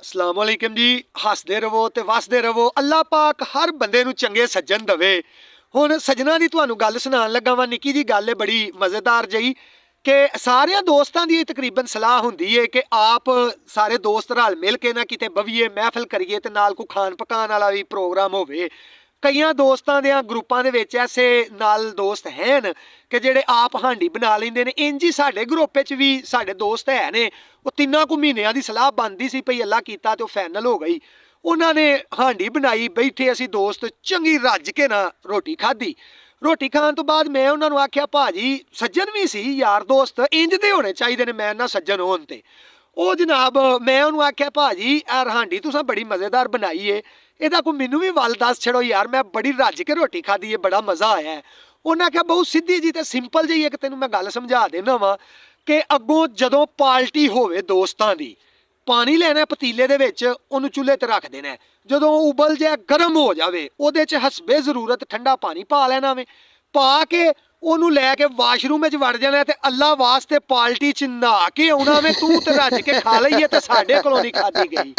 अस्सलाम वालेकुम जी। हसदे रवो ते वसदे रवो। अल्लाह पाक हर बंदे नूं चंगे सज्जन दवे। हुण सज्जना दी तुहानूं गल सुणाण लगा वां। निक्की जी गल है बड़ी मज़ेदार जही कि सारियां दोस्तां दी तकरीबन सलाह हुंदी है कि आप सारे दोस्त रल मिल के ना किते बवीए महफिल करिए ते नाल कोई खान पकान वाला भी प्रोग्राम होवे। कईयां दोस्तां दे ग्रुपां दे विच ऐसे नाल दोस्त हैं कि जेड़े आप हांडी बना लैंदे ने। इंज ही साडे ग्रुप विच भी साडे दोस्त है ने। वो 3 कुछ महीनों की सलाह बनती सी भई अल्लाह कीता ते फाइनल हो गई। उन्होंने हांडी बनाई, बैठे असी दोस्त चंगी रज के ना रोटी खाधी। रोटी खाण तो बाद मैं उन्होंने आख्या भाजी सज्जन भी सी यार दोस्त इंज दे होने चाहिए ने मैं ना सज्जन होन ते। ਉਹ जनाब मैं उन्होंने आख्या भाजी यार हांडी तुसां बड़ी मज़ेदार बनाई है, ਇਹਦਾ ਕੋਈ ਮੈਨੂੰ ਵੀ ਵੱਲ ਦੱਸ ਛੜੋ यार, मैं बड़ी रज के रोटी खाधी है, बड़ा मज़ा आया है। उन्हें आख्या बहुत सीधी जी तो सिंपल जी एक तेन मैं गल समझा देना वा कि अगों जदों पार्टी होवे दोस्तां दी, पानी लेना पतीले दे विच उहनूं चुल्हे ते रख देना। जदों उबल जाए गर्म हो जाए उहदे च हसबे जरूरत ठंडा पानी पा लेना वे। पा के ਉਹਨੂੰ ਲੈ ਕੇ ਵਾਸ਼ਰੂਮ ਵਿੱਚ ਵੜ ਜਾਣਾ ਤੇ ਅੱਲਾ ਵਾਸਤੇ ਪਾਰਟੀ ਚ ਨਹਾ ਕੇ ਆਉਣਾ ਵੇ। ਤੂੰ ਤੇ ਰੱਜ ਕੇ ਖਾ ਲਈਏ ਤੇ ਸਾਡੇ ਕੋਲੋਂ ਨਹੀਂ ਖਾਦੀ ਗਈ।